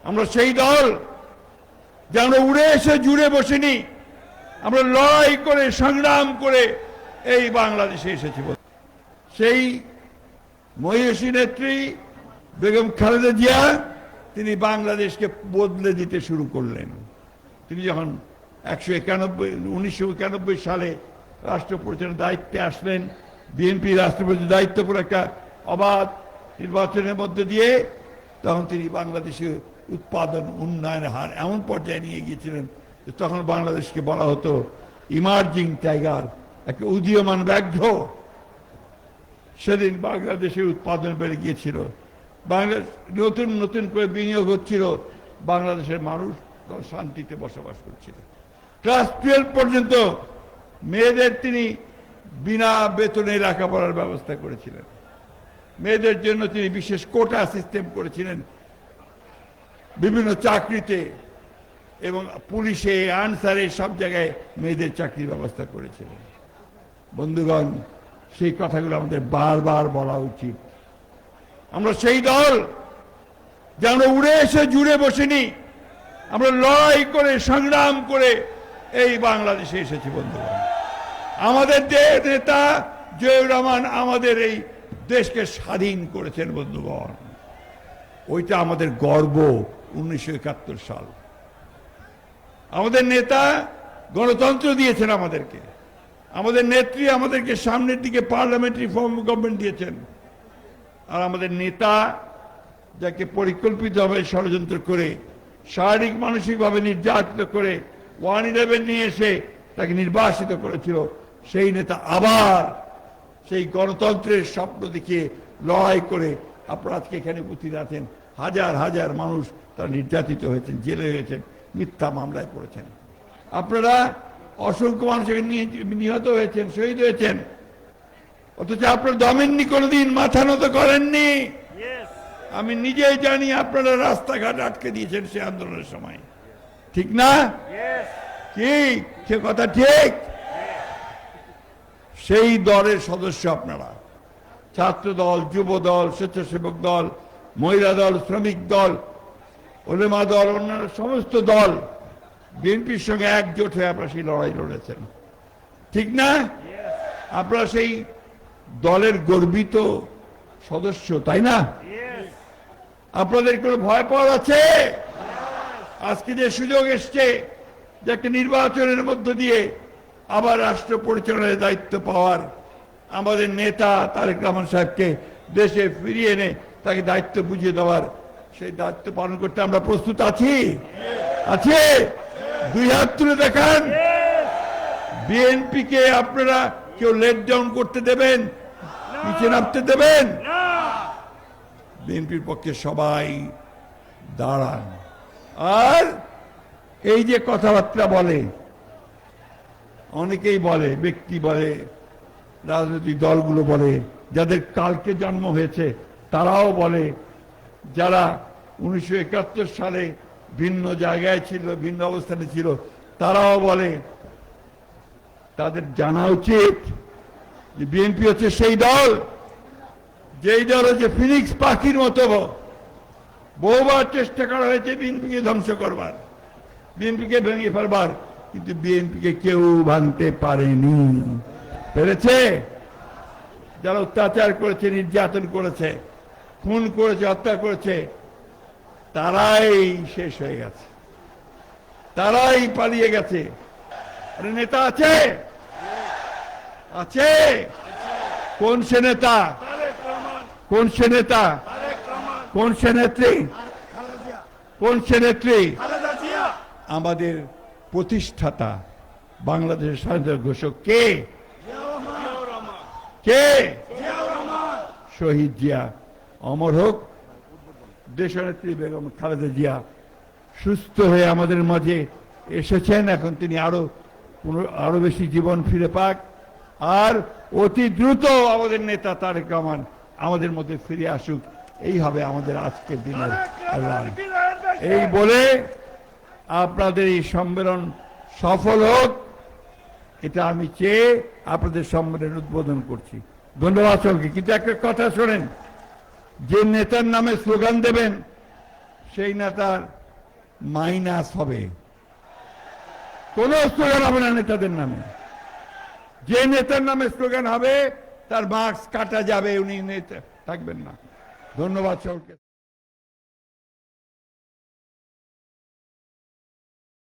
আমরা সেই দল যে আমরা উড়ে এসে জুড়ে বসিনি, আমরা লড়াই করে সংগ্রাম করে এই বাংলাদেশে এসেছি। সেই মহিষী নেত্রী বেগম খালেদা জিয়া তিনি বাংলাদেশকে বদলে দিতে শুরু করলেন। তিনি যখন 1991 সালে রাষ্ট্র পরিচালনার দায়িত্বে আসলেন, বিএনপি রাষ্ট্রপতির দায়িত্ব করে একটা অবাধ নির্বাচনের মধ্যে দিয়ে, তখন তিনি বাংলাদেশের উৎপাদন উন্নয়নের হার এমন পর্যায়ে নিয়ে গিয়েছিলেন যে তখন বাংলাদেশকে বলা হতো ইমার্জিং টাইগার, একটা উদীয়মান ব্যাঘ্র। সেদিন বাংলাদেশের উৎপাদন বেড়ে গিয়েছিল, বাংলাদেশ নতুন নতুন করে বিনিয়োগ হচ্ছিল, বাংলাদেশের মানুষ শান্তিতে বসবাস করছিল। ক্লাস 12 পর্যন্ত মেয়েদের তিনি বিনা বেতনে লেখাপড়ার ব্যবস্থা করেছিলেন। মেয়েদের জন্য তিনি বিশেষ কোটা সিস্টেম করেছিলেন বিভিন্ন চাকরিতে, এবং পুলিশে, আনসারে, সব জায়গায় মেয়েদের চাকরির ব্যবস্থা করেছিলেন। বন্ধুগণ, সেই কথাগুলো আমাদের বারবার বলা উচিত। আমরা সেই দল যে আমরা উড়ে এসে জুড়ে বসিনি, আমরা লড়াই করে সংগ্রাম করে এই বাংলাদেশে এসেছি। বন্ধুগণ, আমাদের নেতা জিয়াউর রহমান আমাদের এই দেশকে স্বাধীন করেছেন। বন্ধুগণ, ওইটা আমাদের গর্ব। 1971 সাল আমাদের নেতা গণতন্ত্র দিয়েছেন আমাদেরকে, আমাদের নেত্রী আমাদেরকে সামনের দিকে পার্লামেন্টারি ফর্ম গভর্নমেন্ট দিয়েছেন। আর আমাদের নেতা যাকে পরিকল্পিতভাবে ষড়যন্ত্র করে, শারীরিক মানসিকভাবে নির্যাতিত করে 111 নিয়ে এসে তাকে নির্বাসিত করেছিল, সেই নেতা আবার সেই গণতন্ত্রের স্বপ্ন দেখিয়ে লড়াই করে আপনারা আজকে এখানে উপস্থিত আছেন। হাজার হাজার মানুষ তারা নির্যাতিত হয়েছেন, জেলে হয়েছেন, মিথ্যা মামলায় পড়েছেন। আপনারা অসংখ্য মানুষ নিহত হয়েছেন, শহীদ হয়েছেন, অথচ আপনারা দমেননি, কোনোদিন মাথা নত করেননি। আমি নিজেই জানি আপনারা রাস্তাঘাট আটকে দিয়েছেন সে আন্দোলনের সময়, ঠিক না? কি সে কথা ঠিক? সেই দলের সদস্য আপনারা, ছাত্র দল, যুব দল, স্বেচ্ছাসেবক দল, মহিলা দল, শ্রমিক দল, ওলেমা দল, অন্যান্য সমস্ত দল বিএনপির সঙ্গে একজোট হয়ে আপনারা সেই লড়াই লড়েছেন, ঠিক না? আপনারা সেই দলের গর্বিত সদস্য, তাই না? আপনাদের কোনো ভয় পাওয়ার আছে? আজকে যে সুযোগ এসছে যে একটা নির্বাচনের মধ্য দিয়ে আবার রাষ্ট্র পরিচালনার দায়িত্ব পাওয়ার, আমাদের নেতা তারেক রহমান সাহেবকে দেশে ফিরিয়ে এনে তাকে দায়িত্ব বুঝিয়ে দেওয়ার, সেই দায়িত্ব পালন করতে আমরা প্রস্তুত আছি। আছে? দুই হাত তুলে দেখান। বিএনপিকে আপনারা কেউ লেট ডাউন করতে দেবেন, পিছিয়ে নামতে দেবেন? বিএনপির পক্ষে সবাই দাঁড়ান। আর এই যে কথাবার্তা বলে, অনেকেই বলে, ব্যক্তি বলে, রাজনৈতিক দলগুলো বলে, যাদের কালকে জন্ম হয়েছে তারাও বলে, যারা 1971 সালে ভিন্ন জায়গায় ছিল, ভিন্ন অবস্থানে ছিল, তারাও বলে, তাদের জানা উচিত যে বিএনপি হচ্ছে সেই দল, যেই দল হচ্ছে ফিনিক্স পাখির মতো বহুবার চেষ্টা করা হয়েছে বিএনপিকে ধ্বংস করবার, বিএনপিকে ভেঙে ফেলবার, কিন্তু বিএনপিকে কেউ ভাঙতে পারেনি। পেরেছে? যারা অত্যাচার করেছে, নির্যাতন করেছে, খুন করেছে, হত্যা করেছে, তারাই শেষ হয়ে গেছে, তারাই পালিয়ে গেছে। আরে নেতা আছে? আছে? কোন সে নেতা? কোন সে নেতা? কোন সে নেত্রী? কোন সে নেত্রী? আমাদের প্রতিষ্ঠাতা, বাংলাদেশের স্বাধীনতা ঘোষক কে? কে? শহীদ জিয়া। অমর হোক দেশনেত্রী বেগম খালেদা জিয়া। সুস্থ হয়ে আমাদের মাঝে এসেছেন, এখন তিনি আরো বেশি জীবন ফিরে পাক, আর অতি দ্রুত আমাদের নেতা তারেক রহমান আমাদের মধ্যে ফিরে আসুক, এই হবে আমাদের আজকের দিনের আহ্বান। এই বলে আপনাদের এই সম্মেলন সফল হোক, এটা আমি চেয়ে আপনাদের সম্মেলন উদ্বোধন করছি। ধন্যবাদ সবাইকে। কিন্তু একটা কথা শোনেন, যে নেতার নামে স্লোগান দেবেন সেই নেতার মাইনাস হবে। কোন স্লোগান হবে না নেতাদের নামে। যে নেতার নামে স্লোগান হবে তার মার্কস কাটা যাবে, উনি নেতা থাকবেন না। ধন্যবাদ সকলকে।